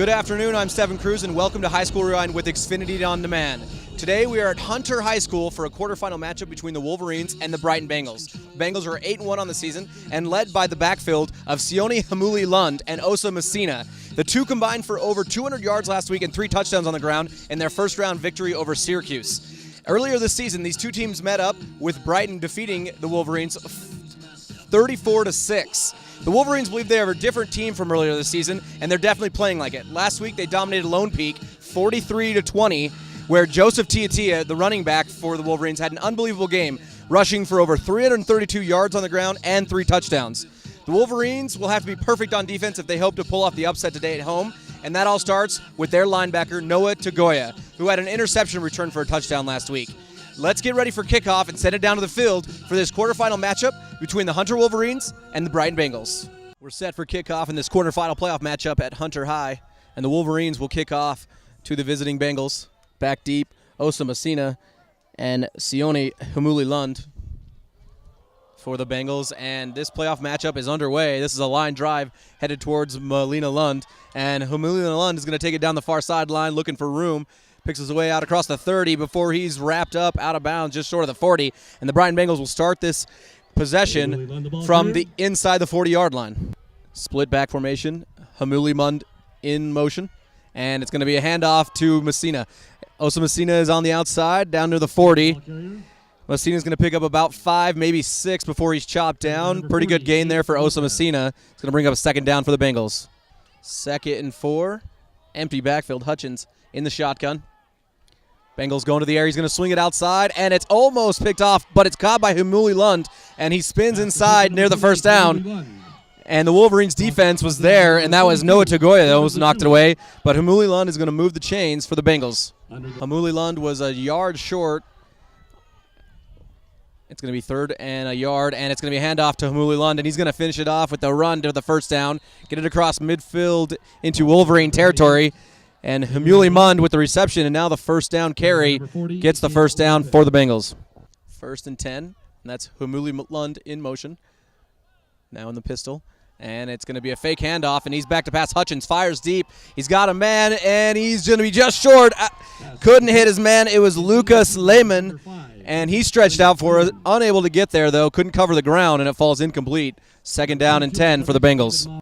Good afternoon, I'm Stephen Cruz, and welcome to High School Rewind with Xfinity On Demand. Today we are at Hunter High School for a quarterfinal matchup between the Wolverines and the Brighton Bengals. The Bengals are 8-1 on the season and led by the backfield of Sione Hamuli-Lund and Osa Messina. The two combined for over 200 yards last week and 3 touchdowns on the ground in their first-round victory over Syracuse. Earlier this season, these two teams met up with Brighton defeating the Wolverines 34-6. The Wolverines believe they are a different team from earlier this season, and they're definitely playing like it. Last week, they dominated Lone Peak 43-20, where Joseph Tiatia, the running back for the Wolverines, had an unbelievable game, rushing for over 332 yards on the ground and 3 touchdowns. The Wolverines will have to be perfect on defense if they hope to pull off the upset today at home, and that all starts with their linebacker, Noah Tagoya, who had an interception return for a touchdown last week. Let's get ready for kickoff and send it down to the field for this quarterfinal matchup between the Hunter Wolverines and the Brighton Bengals. We're set for kickoff in this quarterfinal playoff matchup at Hunter High, and the Wolverines will kick off to the visiting Bengals. Back deep, Osa Messina and Sione Hamuli-Lund for the Bengals, and this playoff matchup is underway. This is a line drive headed towards Melina Lund, and Hamuli-Lund is going to take it down the far sideline looking for room. Picks his way out across the 30 before he's wrapped up out of bounds just short of the 40. And the Brighton Bengals will start this possession from the inside the 40-yard line. Split back formation, Hamuli-Lund in motion. And it's going to be a handoff to Messina. Osa Messina is on the outside down near the 40. Messina's going to pick up about 5, maybe 6 before he's chopped down. Pretty good gain there for Osa Messina. It's going to bring up a second down for the Bengals. 2nd and 4. Empty backfield. Hutchins in the shotgun. Bengals going to the air. He's going to swing it outside, and it's almost picked off, but it's caught by Hamuli-Lund, and he spins inside near the first down. And the Wolverines' defense was there, and that was Noah Tagoya that almost knocked it away. But Hamuli-Lund is going to move the chains for the Bengals. Hamuli-Lund was a yard short. It's going to be 3rd and a yard, and it's going to be a handoff to Hamuli-Lund, and he's going to finish it off with the run to the first down, get it across midfield into Wolverine territory. And Hamuli-Lund with the reception, and now the first down carry gets the first down for the Bengals. 1st and 10, and that's Hamuli-Lund in motion. Now in the pistol, and it's going to be a fake handoff, and he's back to pass. Hutchins fires deep. He's got a man, and he's going to be just short. Couldn't hit his man. It was Lucas Lehman, and he stretched out for it. Unable to get there, though. Couldn't cover the ground, and it falls incomplete. 2nd down and 10 for the Bengals.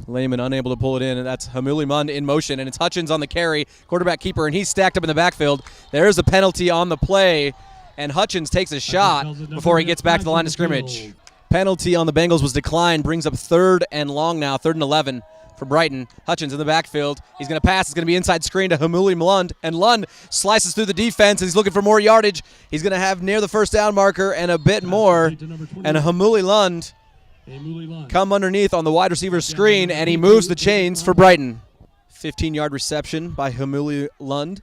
Lehman unable to pull it in, and that's Hamuli-Lund in motion, and it's Hutchins on the carry, quarterback keeper, and he's stacked up in the backfield. There's a penalty on the play, and Hutchins takes a shot before he gets back to the line of scrimmage. Penalty on the Bengals was declined, brings up 3rd and long now, 3rd and 11 for Brighton. Hutchins in the backfield. He's going to pass. It's going to be inside screen to Hamuli-Lund, and Lund slices through the defense, and he's looking for more yardage. He's going to have near the first down marker and a bit more, and Hamuli-Lund come underneath on the wide receiver screen, and he moves the chains for Brighton. 15-yard reception by Hamuli-Lund.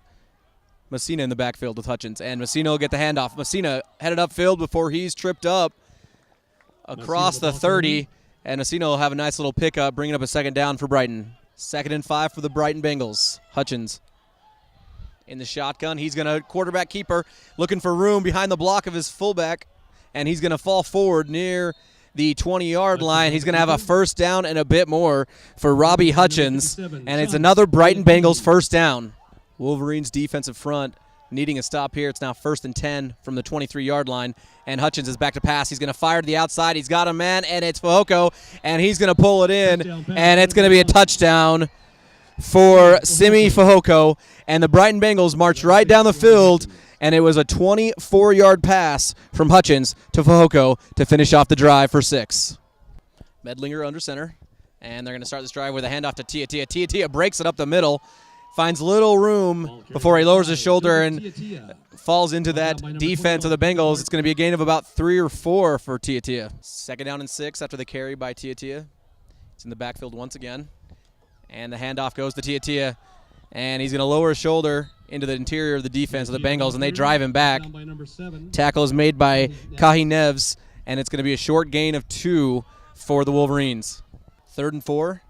Messina in the backfield with Hutchins, and Messina will get the handoff. Messina headed upfield before he's tripped up across the 30, and Messina will have a nice little pickup, bringing up a second down for Brighton. 2nd and 5 for the Brighton Bengals. Hutchins in the shotgun. He's going to quarterback keeper, looking for room behind the block of his fullback, and he's going to fall forward near the 20-yard line. He's going to have a first down and a bit more for Robbie Hutchins, and it's another Brighton Bengals first down. Wolverines defensive front needing a stop here. It's now 1st and 10 from the 23-yard line, and Hutchins is back to pass. He's going to fire to the outside. He's got a man, and it's Fehoko, and he's going to pull it in, and it's going to be a touchdown for Simi Fehoko, and the Brighton Bengals march right down the field, and it was a 24-yard pass from Hutchins to Fehoko to finish off the drive for 6. Medlinger under center, and they're going to start this drive with a handoff to Tiatia. Tiatia breaks it up the middle, finds little room before he lowers his shoulder and falls into that defense of the Bengals. It's going to be a gain of about 3 or 4 for Tiatia. 2nd down and 6 after the carry by Tiatia. It's in the backfield once again, and the handoff goes to Tiatia, and he's going to lower his shoulder into the interior of the defense of the Bengals, and they drive him back. Tackle is made by Kahi Neves, and it's going to be a short gain of 2 for the Wolverines. 3rd and 4,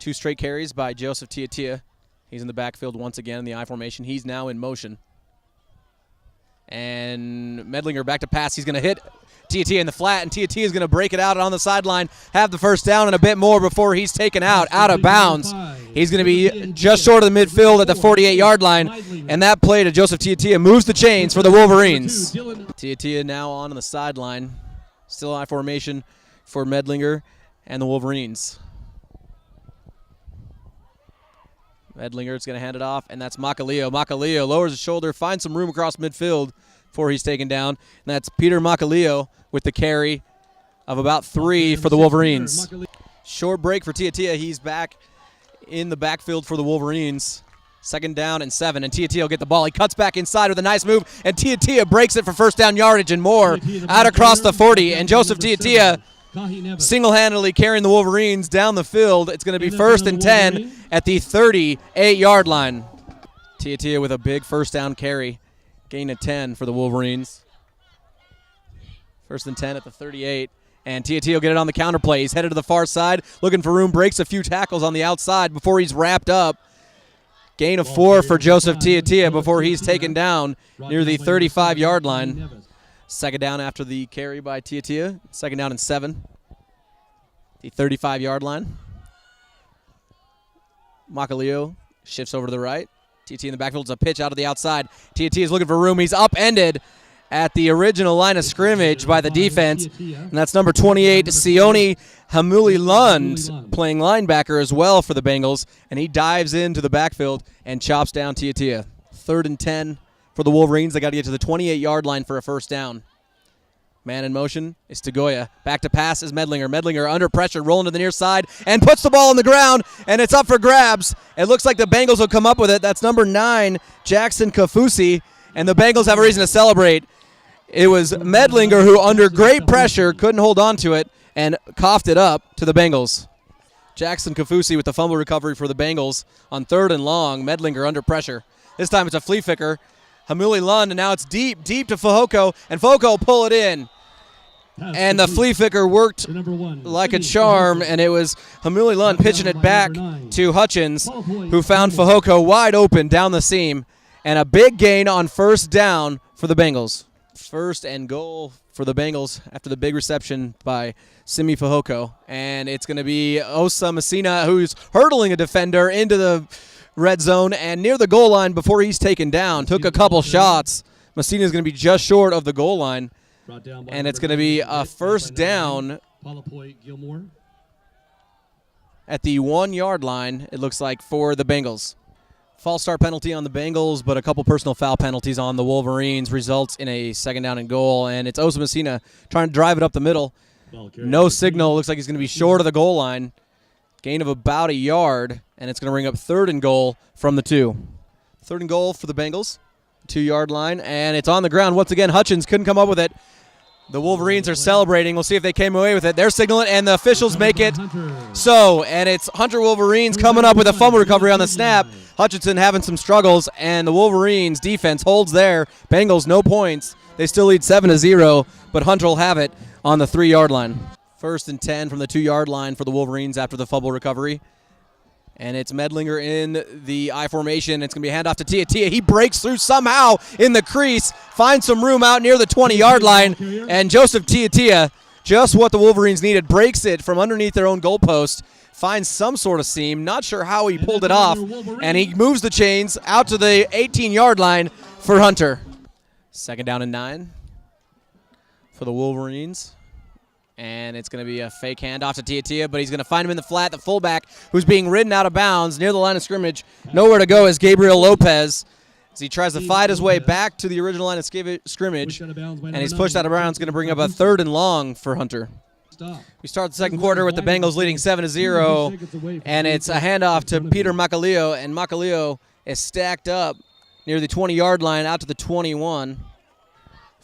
2 straight carries by Joseph Tiatia. He's in the backfield once again in the I formation. He's now in motion. And Medlinger back to pass. He's going to hit Tiatia in the flat, and Tiatia is going to break it out on the sideline, have the first down and a bit more before he's taken out of bounds. He's going to be just short of the midfield at the 48-yard line, and that play to Joseph Tiatia moves the chains for the Wolverines. Tiatia now on the sideline, still I formation for Medlinger and the Wolverines. Medlinger is going to hand it off, and that's Macaleo. Macaleo lowers his shoulder, finds some room across midfield before he's taken down. And that's Peter Macaleo with the carry of about 3 for the Wolverines. Short break for Tiatia. He's back in the backfield for the Wolverines. 2nd down and 7, and Tiatia will get the ball. He cuts back inside with a nice move, and Tiatia breaks it for first down yardage and more out across the 40. And Joseph Tiatia single-handedly carrying the Wolverines down the field. It's going to be 1st and 10 at the 38-yard line. Tiatia with a big first down carry. Gain of 10 for the Wolverines. 1st and 10 at the 38. And Tiatia will get it on the counter play. He's headed to the far side, looking for room, breaks a few tackles on the outside before he's wrapped up. Gain of 4 for Joseph Tiatia before he's taken down near the 35-yard line. 2nd down after the carry by Tiatia. 2nd down and 7. The 35-yard line. Macaleo shifts over to the right. Tiatia in the backfield. It's a pitch out of the outside. Tiatia is looking for room. He's upended at the original line of scrimmage by the defense. And that's number 28, Sione Hamuli Lund, playing linebacker as well for the Bengals. And he dives into the backfield and chops down Tiatia. 3rd and 10 for the Wolverines. They got to get to the 28-yard line for a first down. Man in motion is Tagoya. Back to pass is Medlinger. Medlinger under pressure, rolling to the near side, and puts the ball on the ground, and it's up for grabs. It looks like the Bengals will come up with it. That's number 9, Jackson Kafusi, and the Bengals have a reason to celebrate. It was Medlinger who, under great pressure, couldn't hold on to it and coughed it up to the Bengals. Jackson Kafusi with the fumble recovery for the Bengals on 3rd and long. Medlinger under pressure. This time it's a flea flicker. Hamuli Lund, and now it's deep to Fahoko, and Fahoko will pull it in. And the flea flicker worked like a charm, and it was Hamuli Lund pitching it back to Hutchins, who found Fahoko wide open down the seam, and a big gain on 1st down for the Bengals. 1st and goal for the Bengals after the big reception by Simi Fahoko, and it's going to be Osa Messina, who's hurdling a defender into the red zone and near the goal line before he's taken down. Took a couple shots. Messina's going to be just short of the goal line. And it's going to be a first down at the 1-yard line, it looks like, for the Bengals. False start penalty on the Bengals, but a couple personal foul penalties on the Wolverines results in a 2nd down and goal. And it's Osa Messina trying to drive it up the middle. No signal. Looks like he's going to be short of the goal line. Gain of about a yard, and it's going to bring up 3rd and goal from the 2. 3rd and goal for the Bengals, 2-yard line, and it's on the ground. Once again, Hutchins couldn't come up with it. The Wolverines are celebrating. We'll see if they came away with it. They're signaling, and the officials make it so. And it's Hunter Wolverines coming up with a fumble recovery on the snap. Hutchinson having some struggles, and the Wolverines defense holds there. Bengals, no points. They still lead 7-0, but Hunter will have it on the 3-yard line. 1st and 10 from the 2-yard line for the Wolverines after the fumble recovery. And it's Medlinger in the I formation. It's going to be a handoff to Tiatia. He breaks through somehow in the crease, finds some room out near the 20-yard line, and Joseph Tiatia, just what the Wolverines needed, breaks it from underneath their own goalpost, finds some sort of seam. Not sure how he pulled it off, and he moves the chains out to the 18-yard line for Hunter. 2nd down and 9 for the Wolverines. And it's going to be a fake handoff to Tiatia, but he's going to find him in the flat. The fullback, who's being ridden out of bounds near the line of scrimmage. Nowhere to go is Gabriel Lopez as he tries to fight his way back to the original line of scrimmage. And he's pushed out of bounds. Going to bring up a 3rd and long for Hunter. We start the 2nd quarter with the Bengals leading 7-0. And it's a handoff to Peter Macaleo. And Macaleo is stacked up near the 20-yard line out to the 21.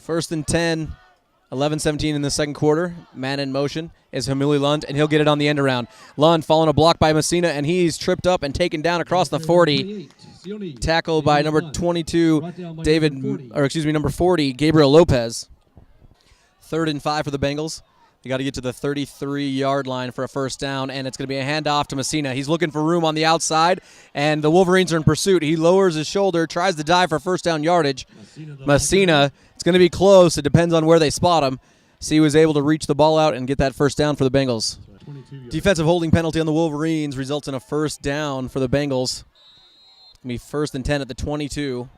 1st and 10. 11-17 in the 2nd quarter. Man in motion is Hamuli Lund, and he'll get it on the end around. Lund following a block by Messina, and he's tripped up and taken down across the 40. Tackled by number 22, number 40, Gabriel Lopez. 3rd and 5 for the Bengals. They got to get to the 33-yard line for a first down, and it's going to be a handoff to Messina. He's looking for room on the outside, and the Wolverines are in pursuit. He lowers his shoulder, tries to dive for first down yardage. Messina, it's going to be close. It depends on where they spot him. So he was able to reach the ball out and get that first down for the Bengals. Defensive holding penalty on the Wolverines results in a first down for the Bengals. It's going to be 1st and 10 at the 22.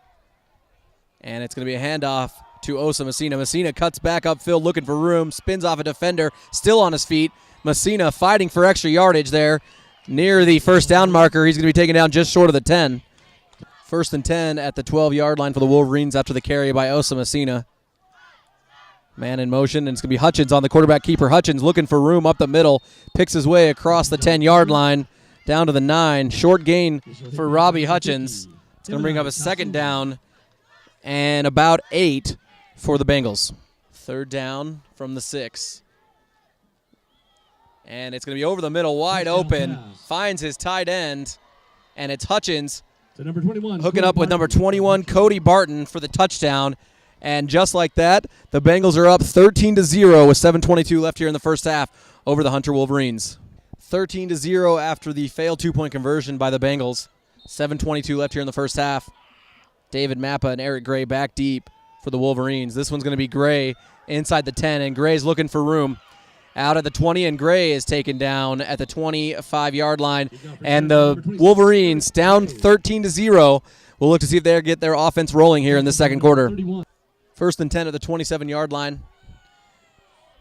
And it's going to be a handoff to Osa Messina. Messina cuts back upfield looking for room, spins off a defender, still on his feet. Messina fighting for extra yardage there near the first down marker. He's going to be taken down just short of the 10. 1st and 10 at the 12-yard line for the Wolverines after the carry by Osa Messina. Man in motion, and it's going to be Hutchins on the quarterback keeper. Hutchins looking for room up the middle, picks his way across the 10-yard line down to the 9. Short gain for Robbie Hutchins. It's going to bring up a 2nd down and about 8 for the Bengals. 3rd down from the 6. And it's going to be over the middle, wide open. Finds his tight end, and it's Hutchins hooking up with number 21, Cody Barton, for the touchdown. And just like that, the Bengals are up 13-0 with 7:22 left here in the first half over the Hunter Wolverines. 13-0 after the failed 2-point conversion by the Bengals. 7:22 left here in the first half. David Mappa and Eric Gray back deep for the Wolverines. This one's going to be Gray inside the 10, and Gray's looking for room. Out at the 20, and Gray is taken down at the 25-yard line. And the Wolverines down 13-0. We'll look to see if they get their offense rolling here in the second quarter. 1st and 10 at the 27-yard line.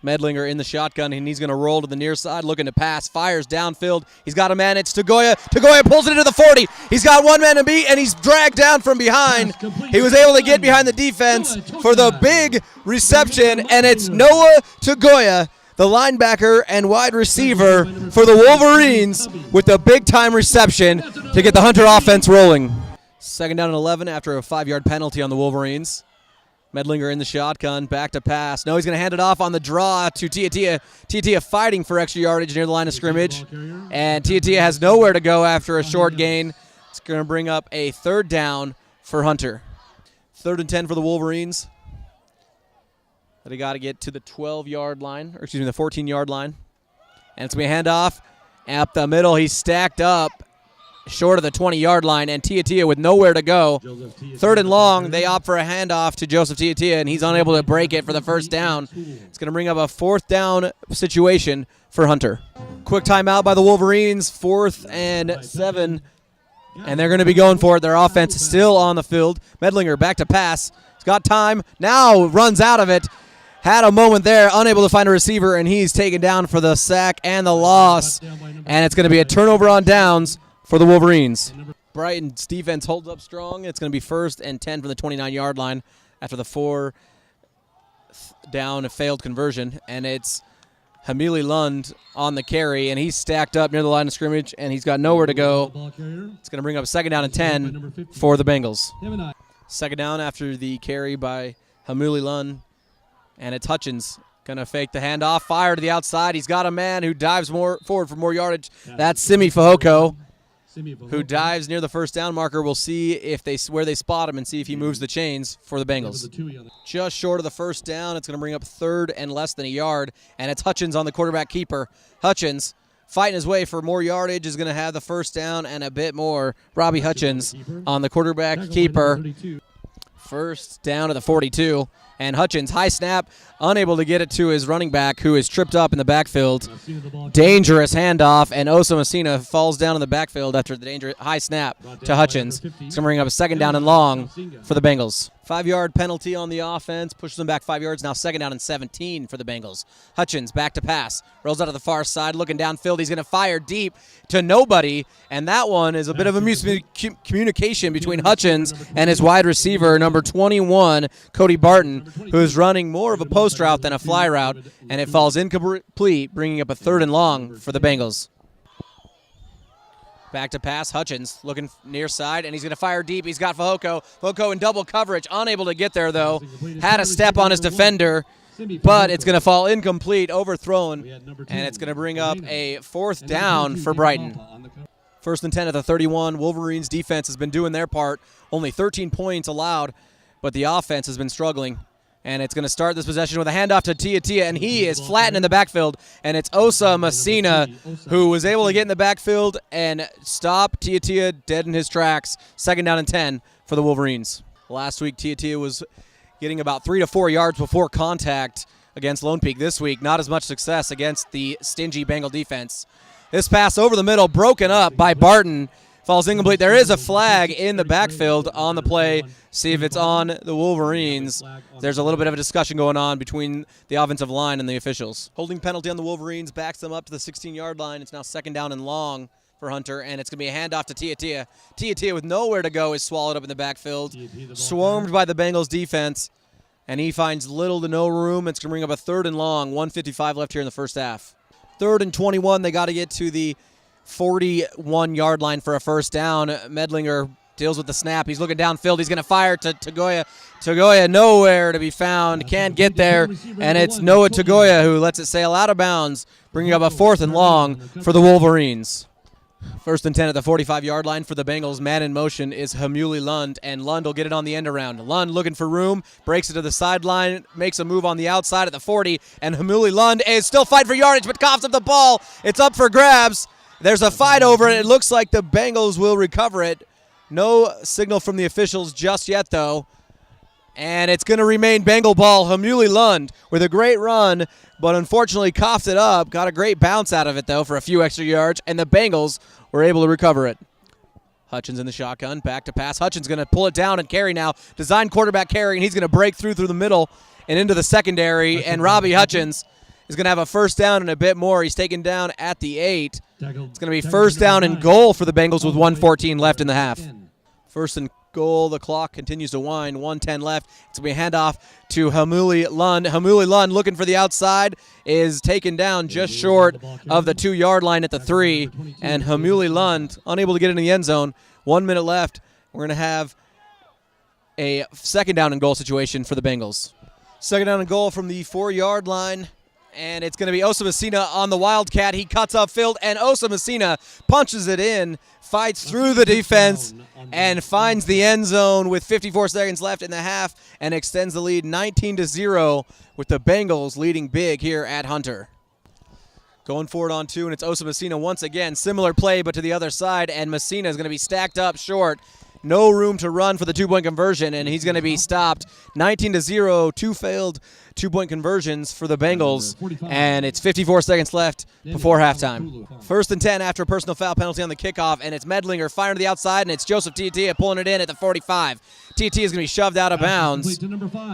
Medlinger in the shotgun, and he's going to roll to the near side, looking to pass, fires downfield. He's got a man. It's Tagoya. Tagoya pulls it into the 40. He's got one man to beat, and he's dragged down from behind. He was able to get behind the defense for the big reception, and it's Noah Tagoya, the linebacker and wide receiver for the Wolverines, with the big-time reception to get the Hunter offense rolling. 2nd down and 11 after a 5-yard penalty on the Wolverines. Medlinger in the shotgun, back to pass. No, he's going to hand it off on the draw to Tiatia. Tiatia fighting for extra yardage near the line of scrimmage. And Tiatia has nowhere to go after a short gain. It's going to bring up a 3rd down for Hunter. 3rd and 10 for the Wolverines. They got to get to the 12-yard line, or excuse me, the 14-yard line. And it's going to be a handoff. Up the middle, he's stacked up short of the 20-yard line, and Tiatia with nowhere to go. 3rd and long, they opt for a handoff to Joseph Tiatia, and he's unable to break it for the first down. It's going to bring up a 4th down situation for Hunter. Quick timeout by the Wolverines, 4th and 7, and they're going to be going for it. Their offense is still on the field. Medlinger back to pass. He's got time. Now runs out of it. Had a moment there, unable to find a receiver, and he's taken down for the sack and the loss. And it's going to be a turnover on downs for the Wolverines. Brighton's defense holds up strong. It's going to be 1st and 10 from the 29-yard line after the 4 down failed conversion. And it's Hamili Lund on the carry, and he's stacked up near the line of scrimmage, and he's got nowhere to go. It's going to bring up 2nd down and 10 for the Bengals. 2nd down after the carry by Hamili Lund. And it's Hutchins going to fake the handoff, fire to the outside. He's got a man who dives more forward for more yardage. That's Simi Fahoko, who dives near the first down marker. We'll see if where they spot him and see if he moves the chains for the Bengals. Just short of the first down. It's going to bring up 3rd and less than a yard. And it's Hutchins on the quarterback keeper. Hutchins fighting his way for more yardage is going to have the first down and a bit more. Robbie Hutchins on the quarterback keeper. 1st down to the 42. And Hutchins, high snap, unable to get it to his running back, who is tripped up in the backfield. Dangerous handoff, and Osa Messina falls down in the backfield after the dangerous high snap to Hutchins. It's going to bring up a 2nd down and long for the Bengals. 5-yard penalty on the offense, pushes them back 5 yards. Now 2nd down and 17 for the Bengals. Hutchins back to pass, rolls out of the far side, looking downfield. He's going to fire deep to nobody, and that one is a bit of a miscommunication between Hutchins and his wide receiver, number 21, Cody Barton, who is running more of a post route than a fly route, and it falls incomplete, bringing up a 3rd and long for the Bengals. Back to pass, Hutchins looking near side, and he's going to fire deep. He's got Fahoko. Fahoko in double coverage, unable to get there, though. Had a step on his defender, but it's going to fall incomplete, overthrown, and it's going to bring up a 4th down for Brighton. 1st and 10 at the 31. Wolverines' defense has been doing their part. Only 13 points allowed, but the offense has been struggling. And it's going to start this possession with a handoff to Tiatia, and he is flattened in the backfield. And it's Osa Messina who was able to get in the backfield and stop Tiatia dead in his tracks. 2nd down and 10 for the Wolverines. Last week, Tiatia was getting about 3 to 4 yards before contact against Lone Peak this week. Not as much success against the stingy Bengal defense. This pass over the middle, broken up by Barton. Falls incomplete. There is a flag in the backfield on the play. See if it's on the Wolverines. There's a little bit of a discussion going on between the offensive line and the officials. Holding penalty on the Wolverines backs them up to the 16-yard line. It's now 2nd down and long for Hunter, and it's going to be a handoff to Tia. Tia with nowhere to go is swallowed up in the backfield, swarmed by the Bengals defense, and he finds little to no room. It's going to bring up a 3rd and long, 1:55 left here in the first half. 3rd and 21, they got to get to the 41-yard line for a first down. Medlinger deals with the snap. He's looking downfield. He's going to fire to Tagoya. Tagoya nowhere to be found. Can't get there. And it's Noah Tagoya who lets it sail out of bounds, bringing up a 4th and long for the Wolverines. 1st and 10 at the 45-yard line for the Bengals. Man in motion is Hamuli Lund, and Lund will get it on the end around. Lund looking for room, breaks it to the sideline, makes a move on the outside at the 40, and Hamuli Lund is still fighting for yardage, but coughs up the ball. It's up for grabs. There's a fight over it. It looks like the Bengals will recover it. No signal from the officials just yet, though. And it's going to remain Bengal ball. Hamuli Lund with a great run, but unfortunately coughed it up. Got a great bounce out of it, though, for a few extra yards, and the Bengals were able to recover it. Hutchins in the shotgun, back to pass. Hutchins going to pull it down and carry now. Design quarterback carry, and he's going to break through the middle and into the secondary, and Robbie Hutchins is going to have a first down and a bit more. He's taken down at the 8. It's going to be first down and goal for the Bengals with 1:14 left in the half. First and goal. The clock continues to wind. 1:10 left. It's going to be a handoff to Hamuli Lund. Hamuli Lund looking for the outside is taken down just short of the 2-yard line at the 3. And Hamuli Lund unable to get into the end zone. 1 minute left. We're going to have a 2nd down and goal situation for the Bengals. 2nd down and goal from the 4-yard line. And it's going to be Osa Messina on the Wildcat. He cuts upfield, and Osa Messina punches it in, fights through the defense, and finds the end zone with 54 seconds left in the half and extends the lead 19-0 with the Bengals leading big here at Hunter. Going forward on 2, and it's Osa Messina once again. Similar play, but to the other side, and Messina is going to be stacked up short. No room to run for the 2-point conversion, and he's going to be stopped. 19-0, 2 failed 2-point conversions for the Bengals, and it's 54 seconds left before halftime. 1st and 10 after a personal foul penalty on the kickoff, and it's Medlinger firing to the outside, and it's Joseph Tia pulling it in at the 45. Tia is going to be shoved out of bounds,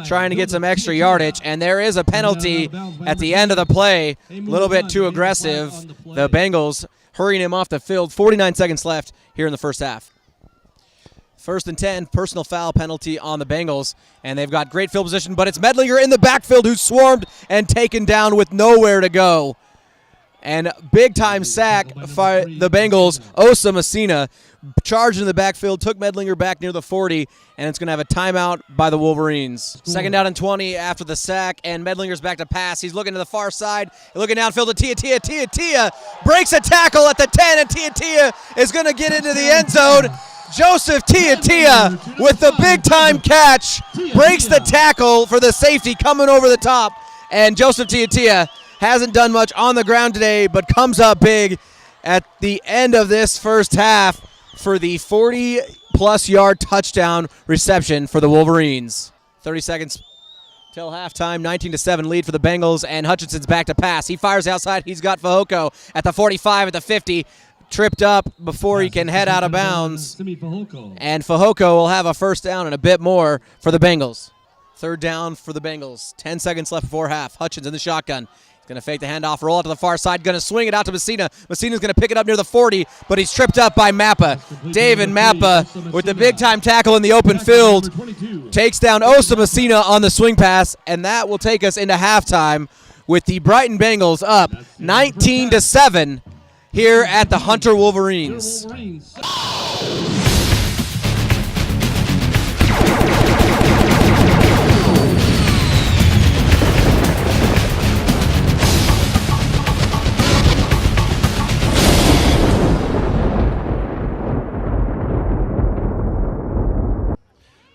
trying to get some extra yardage, and there is a penalty at the end of the play. A little bit too aggressive. The Bengals hurrying him off the field. 49 seconds left here in the first half. 1st and 10, personal foul penalty on the Bengals, and they've got great field position, but it's Medlinger in the backfield who's swarmed and taken down with nowhere to go. And big-time sack for the Bengals. Osa Messina charged in the backfield, took Medlinger back near the 40, and it's going to have a timeout by the Wolverines. 2nd down and 20 after the sack, and Medlinger's back to pass. He's looking to the far side, looking downfield to Tia breaks a tackle at the 10, and Tia is going to get into the end zone. Joseph Tia with the big-time catch, breaks the tackle for the safety coming over the top, and Joseph Tia hasn't done much on the ground today, but comes up big at the end of this first half for the 40-plus yard touchdown reception for the Wolverines. 30 seconds till halftime, 19-7 lead for the Bengals, and Hutchinson's back to pass. He fires outside. He's got Fahoko at the 45, at the 50. Tripped up before he can head out of bounds. And Fahoko will have a first down and a bit more for the Bengals. 3rd down for the Bengals. 10 seconds left before half. Hutchins in the shotgun. He's going to fake the handoff, roll out to the far side, going to swing it out to Messina. Messina's going to pick it up near the 40, but he's tripped up by Mappa. David Mappa with the big-time tackle in the open field. Takes down Osa Messina on the swing pass, and that will take us into halftime with the Brighton Bengals up 19-7. Here at the Hunter Wolverines.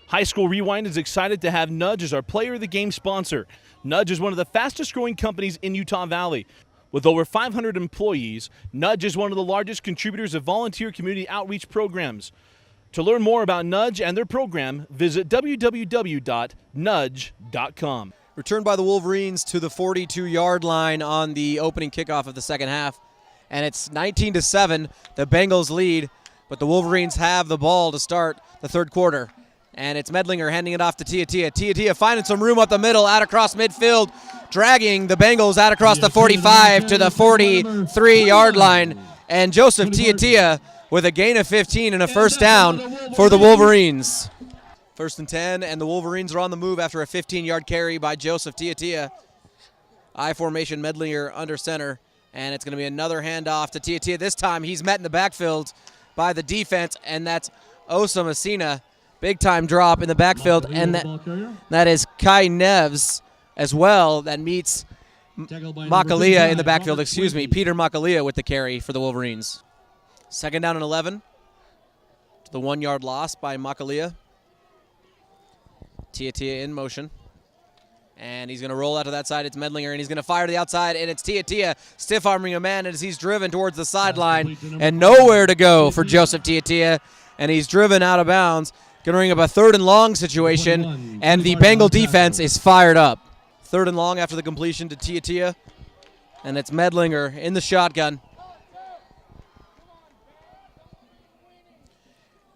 High School Rewind is excited to have Nudge as our Player of the Game sponsor. Nudge is one of the fastest growing companies in Utah Valley. With over 500 employees, Nudge is one of the largest contributors of volunteer community outreach programs. To learn more about Nudge and their program, visit www.nudge.com. Returned by the Wolverines to the 42-yard line on the opening kickoff of the second half. And it's 19-7, the Bengals lead, but the Wolverines have the ball to start the third quarter. And it's Medlinger handing it off to Tiatia. Tiatia finding some room up the middle, out across midfield, dragging the Bengals out across the 45 to the 43-yard line. And Joseph Tiatia with a gain of 15 and a first down for the Wolverines. First and 10, and the Wolverines are on the move after a 15-yard carry by Joseph Tiatia. I formation, Medlinger under center, and it's going to be another handoff to Tiatia. This time he's met in the backfield by the defense, and that's Osa Messina. Big-time drop in the backfield, and that is Kai Neves as well that meets Makalia in the backfield. Peter Makalia with the carry for the Wolverines. Second down and 11. The 1-yard loss by Makalia. Tiatia in motion. And he's going to roll out to that side. It's Medlinger, and he's going to fire to the outside, and it's Tiatia stiff-arming a man as he's driven towards the sideline, and nowhere to go for Joseph Tiatia, and he's driven out of bounds. Going to bring up a third and long situation, and the Bengal defense is fired up. Third and long after the completion to Tiatia, and it's Medlinger in the shotgun.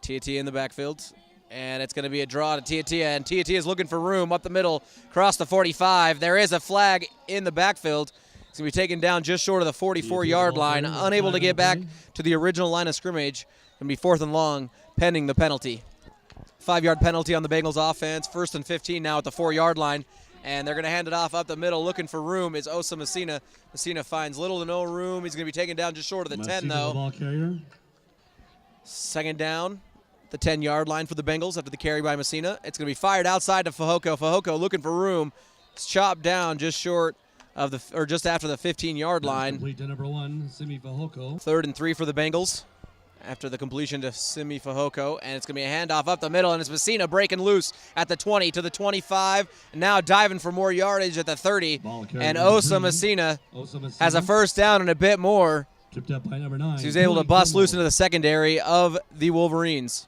Tiatia in the backfield, and it's going to be a draw to Tiatia, and Tiatia is looking for room up the middle, across the 45. There is a flag in the backfield. It's going to be taken down just short of the 44-yard line, unable to get back to the original line of scrimmage. Going to be fourth and long, pending the penalty. 5-yard penalty on the Bengals offense. First and 15 now at the 4-yard line. And they're going to hand it off up the middle. Looking for room is Osa Messina. Messina finds little to no room. He's going to be taken down just short of the 10, though. Ball carrier. Second down, the 10-yard line for the Bengals after the carry by Messina. It's going to be fired outside to Fehoko. Fehoko looking for room. It's chopped down just short of the, or just after the 15-yard line. Complete to number 1, Simi Fehoko. Third and 3 for the Bengals after the completion to Simi Fehoko, and it's going to be a handoff up the middle, and it's Messina breaking loose at the 20 to the 25, and now diving for more yardage at the 30, and Osa Messina has a first down and a bit more. Tripped up by number 9. So he's able to bust loose into the secondary of the Wolverines.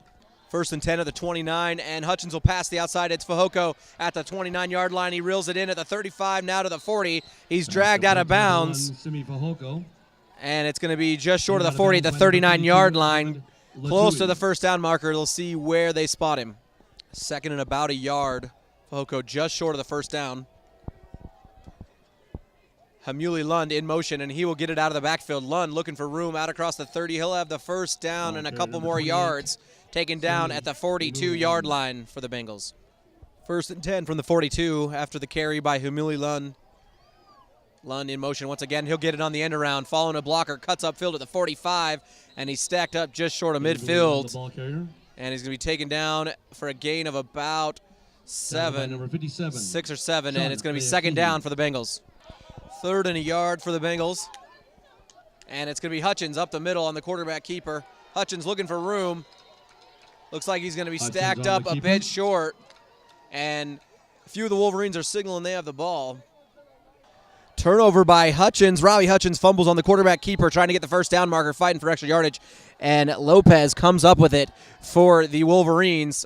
First and 10 at the 29, and Hutchins will pass the outside. It's Fehoko at the 29-yard line. He reels it in at the 35, now to the 40. He's dragged out of bounds. Simi Fehoko. And it's going to be just short of the 40 at the 39-yard line. Close to the first down marker. They'll see where they spot him. Second and about a yard. Fehoko just short of the first down. Hamuli Lund in motion, and he will get it out of the backfield. Lund looking for room out across the 30. He'll have the first down and a couple more yards. Taken down at the 42-yard line for the Bengals. First and 10 from the 42 after the carry by Hamuli Lund. Lund in motion once again. He'll get it on the end around, following a blocker, cuts upfield at the 45, and he's stacked up just short of midfield. And he's going to be taken down for a gain of about 6 or 7, and it's going to be second down for the Bengals. Third and a yard for the Bengals. And it's going to be Hutchins up the middle on the quarterback keeper. Hutchins looking for room. Looks like he's going to be stacked up a bit short. And a few of the Wolverines are signaling they have the ball. Turnover by Hutchins. Robbie Hutchins fumbles on the quarterback keeper, trying to get the first down marker, fighting for extra yardage. And Lopez comes up with it for the Wolverines.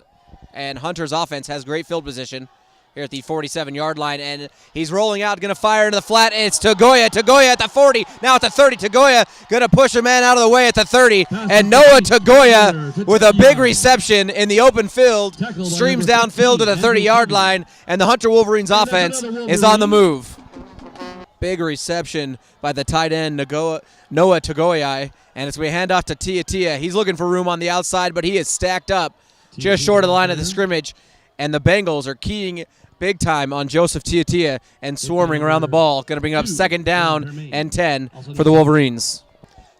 And Hunter's offense has great field position here at the 47-yard line. And he's rolling out, going to fire into the flat. And it's Tagoya. Tagoya at the 40. Now at the 30. Tagoya going to push a man out of the way at the 30. And Noah Tagoya with a big reception in the open field. Streams downfield to the 30-yard line. And the Hunter Wolverines offense is on the move. Big reception by the tight end, Noah Tagoya, and it's going to be a handoff to Tiatia. He's looking for room on the outside, but he is stacked up just short of the line of the scrimmage, and the Bengals are keying big time on Joseph Tiatia and swarming around the ball. Going to bring up second down and 10 for the Wolverines.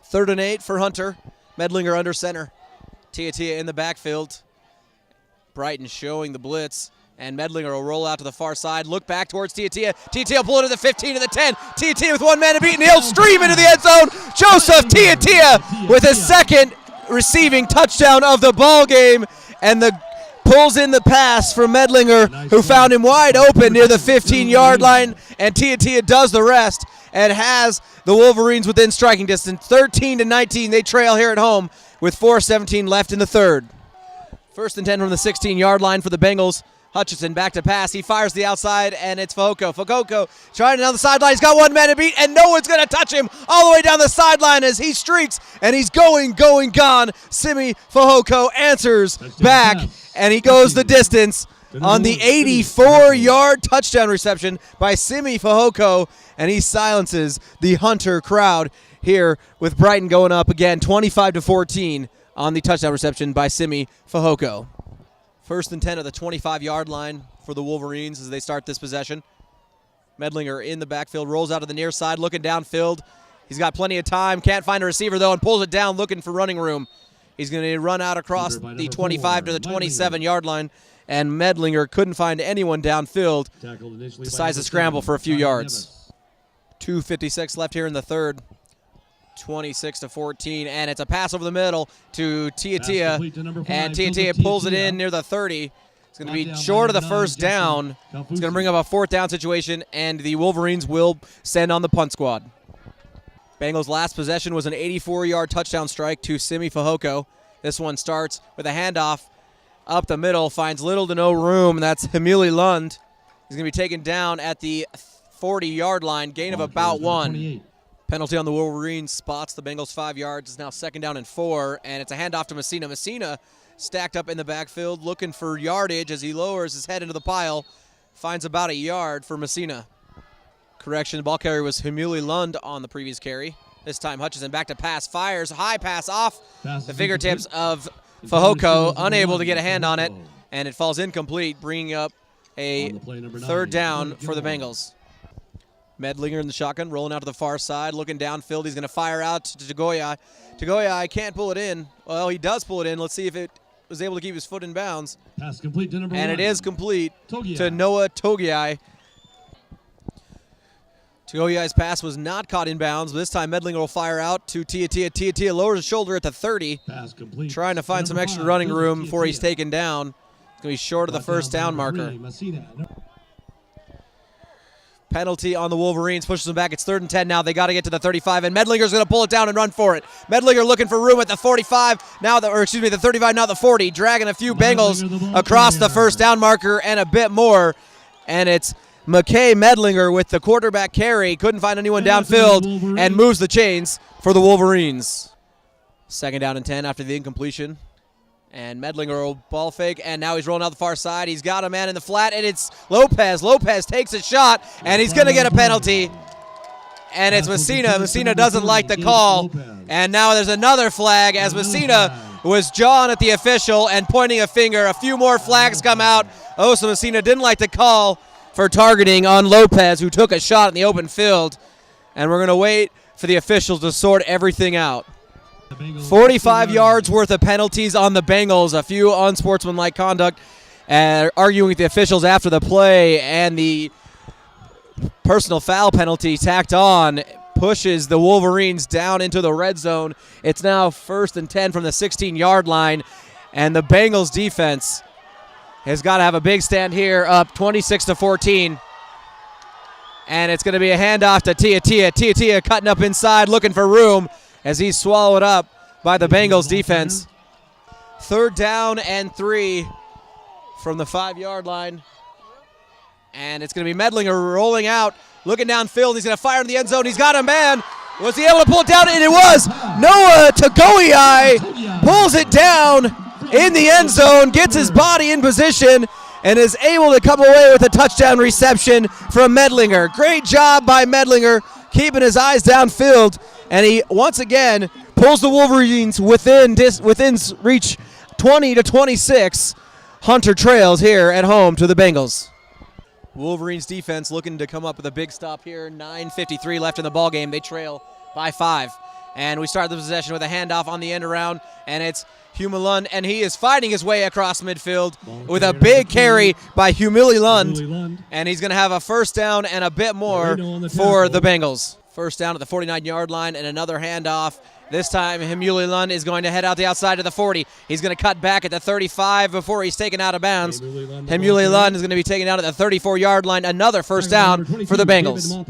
Third and 8 for Hunter. Medlinger under center. Tiatia in the backfield. Brighton showing the blitz. And Medlinger will roll out to the far side, look back towards Tiatia. Tiatia will pull it to the 15 to the 10. Tiatia with one man to beat, and he'll stream into the end zone. Joseph Tiatia with his second receiving touchdown of the ball game, and pulls in the pass from Medlinger, who found him wide open near the 15-yard line, and Tiatia does the rest and has the Wolverines within striking distance. 13-19, they trail here at home with 4:17 left in the third. First and 10 from the 16-yard line for the Bengals. Hutchinson back to pass. He fires the outside, and it's Fehoko. Fehoko trying down the sideline. He's got one man to beat, and no one's going to touch him all the way down the sideline as he streaks, and he's gone. Simi Fehoko answers back, and he goes the distance on the 84-yard touchdown reception by Simi Fehoko, and he silences the Hunter crowd here with Brighton going up again 25-14 on the touchdown reception by Simi Fehoko. 1st and 10 at the 25-yard line for the Wolverines as they start this possession. Medlinger in the backfield, rolls out to the near side, looking downfield. He's got plenty of time, can't find a receiver though, and pulls it down looking for running room. He's going to run out across the 25 to the 27-yard line, and Medlinger couldn't find anyone downfield. Decides to scramble for a few yards. 2:56 left here in the third. 26-14, and it's a pass over the middle to Tiatia, and Tiatia pulls it in near the 30. It's going to be short of the first down. It's going to bring up a 4th down situation, and the Wolverines will send on the punt squad. Bengals' last possession was an 84-yard touchdown strike to Simi Fehoko. This one starts with a handoff up the middle, finds little to no room, and that's Himuli Lund. He's going to be taken down at the 40-yard line, gain of about 1. Penalty on the Wolverines, spots the Bengals 5 yards. It's now 2nd down and 4, and it's a handoff to Messina. Messina stacked up in the backfield looking for yardage as he lowers his head into the pile. Finds about a yard for Messina. Correction, the ball carrier was Himuli Lund on the previous carry. This time Hutchinson back to pass, fires, high pass off the fingertips of Fehoko, unable to get a hand on it, and it falls incomplete, bringing up a 3rd down for the Bengals. Medlinger in the shotgun, rolling out to the far side, looking downfield. He's going to fire out to Tagoya. Tagoya can't pull it in. Well, he does pull it in. Let's see if it was able to keep his foot in bounds. Pass complete to number 1. And it is complete Togiai. to Noah Togiai. Togiai's pass was not caught in bounds. This time Medlinger will fire out to Tiatia. Tiatia lowers his shoulder at the 30, Pass complete trying to find some number extra 5, running Billy room before Tiatia. he's taken down. It's going to be short of the first down marker. Messina. Penalty on the Wolverines, pushes them back. It's 3rd and 10 now. They got to get to the 35, and Medlinger's going to pull it down and run for it. Medlinger looking for room at the 45, the 35, now the 40, dragging a few Bengals across the first down marker and a bit more. And it's McKay Medlinger with the quarterback carry. Couldn't find anyone downfield and moves the chains for the Wolverines. 2nd down and 10 after the incompletion. And Medlinger will ball fake, and now he's rolling out the far side. He's got a man in the flat, and it's Lopez. Lopez takes a shot, and he's going to get a penalty. And it's Messina. Messina doesn't like the call. And now there's another flag as Messina was jawing at the official and pointing a finger. A few more flags come out. So Messina didn't like the call for targeting on Lopez, who took a shot in the open field. And we're going to wait for the officials to sort everything out. 45 yards worth of penalties on the Bengals, a few unsportsmanlike conduct, arguing with the officials after the play, and the personal foul penalty tacked on pushes the Wolverines down into the red zone. It's now 1st and 10 from the 16-yard line, and the Bengals defense has got to have a big stand here, up 26-14. And it's going to be a handoff to Tiatia. Tiatia cutting up inside, looking for room, as he's swallowed up by the Bengals defense. 3rd down and 3 from the 5-yard line. And it's going to be Medlinger rolling out, looking downfield. He's going to fire in the end zone. He's got a man. Was he able to pull it down? And it was. Noah Tagoyai pulls it down in the end zone, gets his body in position, and is able to come away with a touchdown reception from Medlinger. Great job by Medlinger, keeping his eyes downfield. And he, once again, pulls the Wolverines within reach, 20-26. Hunter trails here at home to the Bengals. Wolverines defense looking to come up with a big stop here. 9:53 left in the ball game. They trail by 5. And we start the possession with a handoff on the end around, and it's Huma Lund, and he is fighting his way across midfield with a big carry by Himuli Lund. And he's going to have a 1st down and a bit more for the Bengals. 1st down at the 49-yard line, and another handoff. This time, Himuli Lund is going to head out the outside of the 40. He's going to cut back at the 35 before he's taken out of bounds. Himuli Lund is going to be taken out at the 34-yard line. Another 1st down for the Bengals.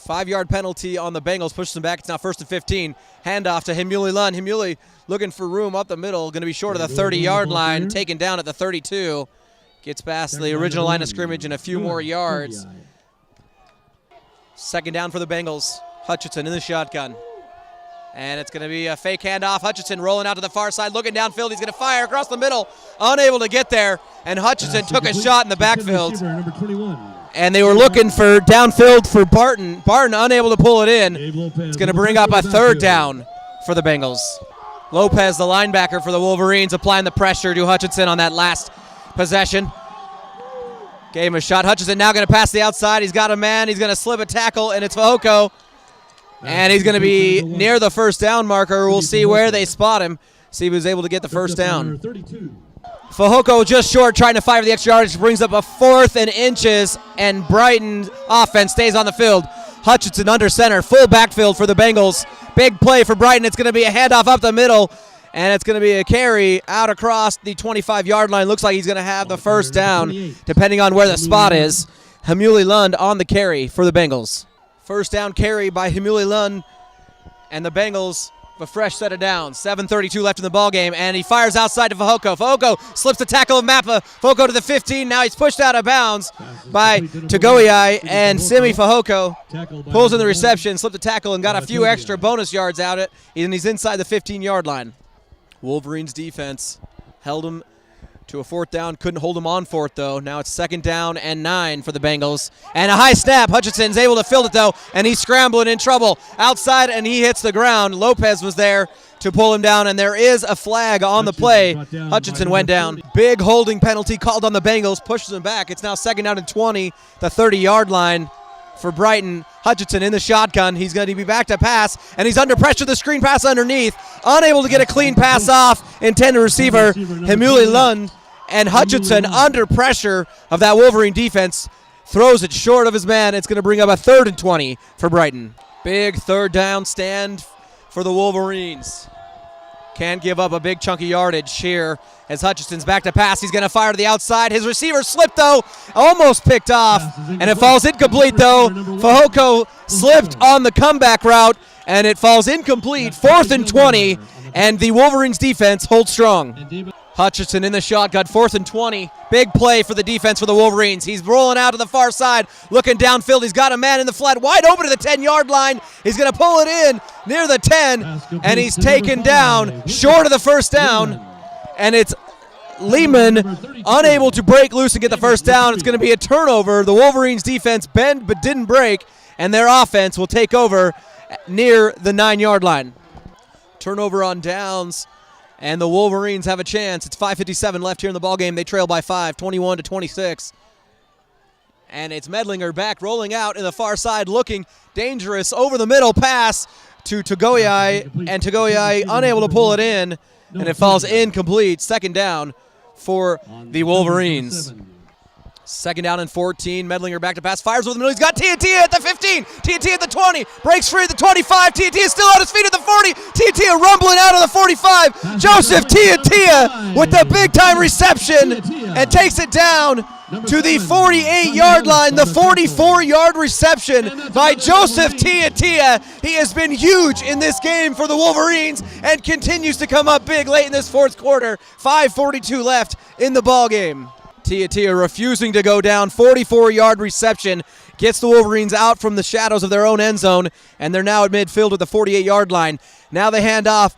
5-yard penalty on the Bengals, pushes them back. It's now 1st and 15. Handoff to Himuli Lund. Himuli looking for room up the middle, going to be short of the 30-yard line, taken down at the 32. Gets past the original line of scrimmage and a few more yards. Second down for the Bengals. Hutchinson in the shotgun. And it's going to be a fake handoff. Hutchinson rolling out to the far side, looking downfield. He's going to fire across the middle, unable to get there. And Hutchinson took a shot in the backfield. And they were looking for downfield for Barton. Barton unable to pull it in. It's going to bring up a third down for the Bengals. Lopez, the linebacker for the Wolverines, applying the pressure to Hutchinson on that last possession. Gave him a shot. Hutchinson now going to pass the outside. He's got a man. He's going to slip a tackle, and it's Fehoko. And he's going to be near the first down marker. We'll see where they spot him. See if he was able to get the first down. Fehoko just short, trying to fire the extra yardage. Brings up a 4th and inches, and Brighton offense stays on the field. Hutchinson under center, full backfield for the Bengals. Big play for Brighton. It's going to be a handoff up the middle, and it's going to be a carry out across the 25-yard line. Looks like he's going to have the first down, depending on where the spot is. Hamuli Lund on the carry for the Bengals. First down carry by Hamuli Lund, and the Bengals a fresh set of downs. 7:32 left in the ball game, and he fires outside to Fehoko. Fehoko slips the tackle of Mappa. Fehoko to the 15. Now he's pushed out of bounds by Tagoyai, and Simi Fehoko pulls in the reception, slipped the tackle, and got a few extra bonus yards out of it, and he's inside the 15-yard line. Wolverines defense held him to a 4th down. Couldn't hold him on 4th, though. Now it's 2nd down and 9 for the Bengals. And a high snap. Hutchinson's able to field it, though, and he's scrambling in trouble. Outside, and he hits the ground. Lopez was there to pull him down, and there is a flag on the play. Hutchinson went down. Big holding penalty called on the Bengals. Pushes him back. It's now 2nd down and 20, the 30-yard line for Brighton. Hutchinson in the shotgun. He's going to be back to pass, and he's under pressure. The screen pass underneath. Unable to get a clean pass off. Intended receiver, Hamuli Lund. And Hutchinson under pressure of that Wolverine defense throws it short of his man. It's going to bring up a 3rd and 20 for Brighton. Big 3rd down stand for the Wolverines. Can't give up a big chunky yardage here as Hutchinson's back to pass. He's going to fire to the outside. His receiver slipped, though, almost picked off, and it falls incomplete, though. Fehoko slipped on the comeback route, and it falls incomplete. 4th and 20, and the Wolverines defense holds strong. Hutchinson in the shotgun, 4th and 20. Big play for the defense for the Wolverines. He's rolling out to the far side, looking downfield. He's got a man in the flat, wide open to the 10-yard line. He's going to pull it in near the 10, and he's taken down short of the first down. And it's Lehman unable to break loose and get the first down. It's going to be a turnover. The Wolverines defense bent but didn't break, and their offense will take over near the 9-yard line. Turnover on downs. And the Wolverines have a chance. It's 5:57 left here in the ballgame. They trail by 5, 21-26. And it's Medlinger back, rolling out in the far side, looking dangerous. Over the middle pass to Tagoyai, and Tagoyai unable to pull it in, and it falls incomplete. 2nd down for the Wolverines. 2nd down and 14. Medlinger back to pass. Fires over the middle. He's got Tia at the 15. Tia at the 20. Breaks free at the 25. Tia is still on his feet at the 40. Tia rumbling out of the 45. Joseph Tia with the big-time reception and takes it down to the 48-yard line. The 44-yard reception by Joseph Tia. He has been huge in this game for the Wolverines and continues to come up big late in this 4th quarter. 5:42 left in the ballgame. Tia refusing to go down. 44-yard reception gets the Wolverines out from the shadows of their own end zone, and they're now at midfield at the 48-yard line. Now they hand off.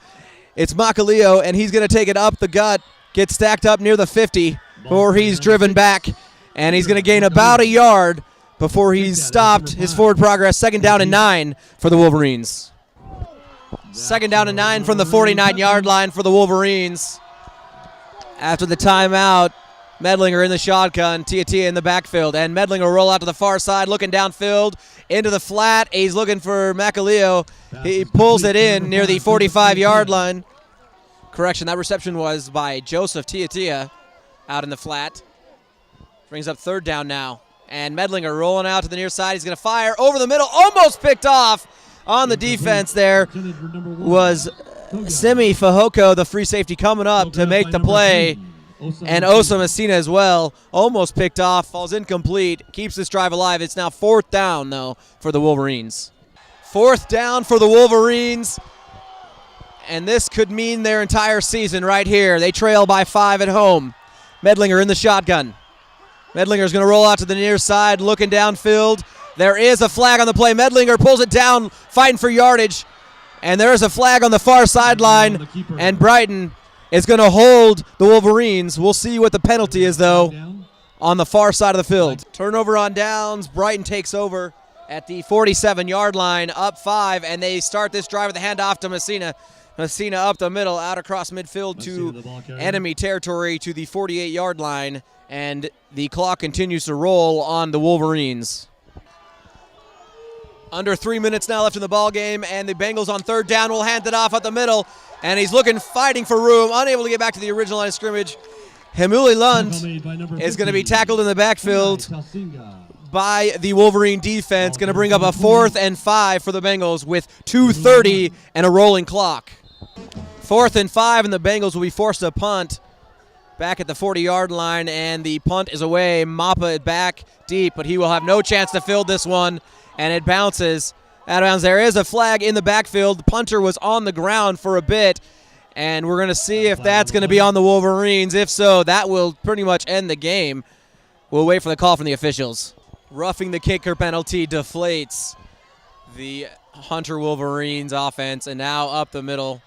It's Macaleo, and he's going to take it up the gut, get stacked up near the 50 before he's driven back, and he's going to gain about a yard before he's stopped his forward progress. 2nd down and 9 for the Wolverines. 2nd down and 9 from the 49-yard line for the Wolverines. After the timeout, Medlinger in the shotgun, Tia in the backfield, and Medlinger will roll out to the far side, looking downfield into the flat. He's looking for Macaleo. He pulls it in near the 45-yard line. Correction, that reception was by Joseph Tia out in the flat. Brings up 3rd down now, and Medlinger rolling out to the near side. He's going to fire over the middle, almost picked off on the defense there was Simi Fehoko, the free safety, coming up to make the play. And Osa Messina as well, almost picked off, falls incomplete, keeps this drive alive. It's now 4th down, though, for the Wolverines. 4th down for the Wolverines, and this could mean their entire season right here. They trail by 5 at home. Medlinger in the shotgun. Medlinger's going to roll out to the near side, looking downfield. There is a flag on the play. Medlinger pulls it down, fighting for yardage. And there is a flag on the far sideline, and Brighton is going to hold the Wolverines. We'll see what the penalty is, though, on the far side of the field. Turnover on downs. Brighton takes over at the 47-yard line, up 5, and they start this drive with a handoff to Messina. Messina up the middle, out across midfield to enemy territory to the 48-yard line, and the clock continues to roll on the Wolverines. Under 3 minutes now left in the ball game, and the Bengals on third down will hand it off at the middle, and he's fighting for room, unable to get back to the original line of scrimmage. Hemuli Lund is going to be tackled in the backfield by the Wolverine defense, going to bring up a 4th and 5 for the Bengals with 2:30 and a rolling clock. 4th and 5, and the Bengals will be forced to punt back at the 40-yard line, and the punt is away. Mappa it back deep, but he will have no chance to field this one. And it bounces out of bounds. There is a flag in the backfield. The punter was on the ground for a bit, and we're going to see if that's going to be on the Wolverines. If so, that will pretty much end the game. We'll wait for the call from the officials. Roughing the kicker penalty deflates the Hunter Wolverines offense, and now up the middle.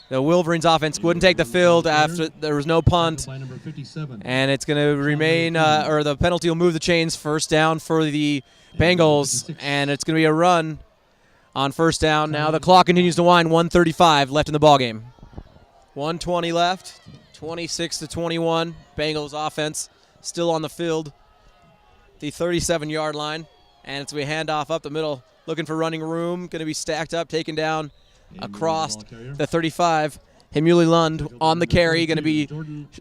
The Wolverines offense wouldn't take the field after there was no punt, and it's going to remain, or the penalty will move the chains. First down for the Bengals, and it's going to be a run on first down. Now the clock continues to wind. 1:35 left in the ballgame. 1:20 left. 26-21. Bengals offense still on the field. The 37-yard line, and it's going to be a handoff up the middle. Looking for running room. Going to be stacked up, taken down across the 35. Hemuli Lund on the carry. Going to be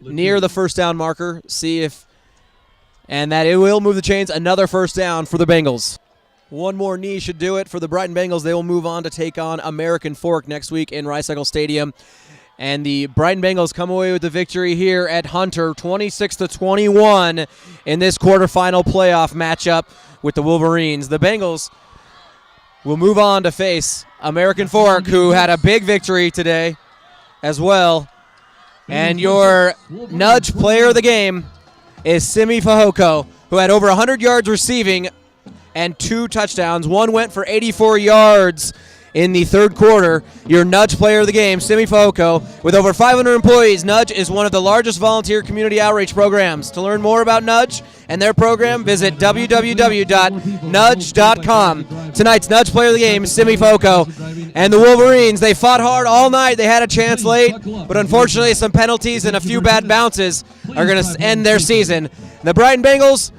near the first down marker. See if and that it will move the chains. Another first down for the Bengals. One more knee should do it for the Brighton Bengals. They will move on to take on American Fork next week in Rice-Eccles Stadium. And the Brighton Bengals come away with the victory here at Hunter, 26-21 in this quarterfinal playoff matchup with the Wolverines. The Bengals will move on to face American Fork, who had a big victory today as well. And your nudge player of the game is Simi Fahoko, who had over 100 yards receiving and 2 touchdowns. One went for 84 yards in the third quarter. Your Nudge player of the game, Simi Fahoko. With over 500 employees, Nudge is one of the largest volunteer community outreach programs. To learn more about Nudge and their program, visit www.nudge.com. Tonight's Nudge player of the game, Simi Fahoko. And the Wolverines, they fought hard all night. They had a chance late, but unfortunately some penalties and a few bad bounces are going to end their season. The Brighton Bengals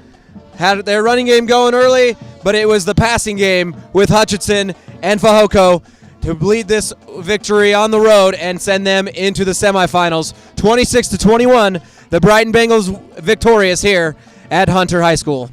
had their running game going early, but it was the passing game with Hutchinson and Fahoko to lead this victory on the road and send them into the semifinals. 26-21, the Brighton Bengals victorious here at Hunter High School.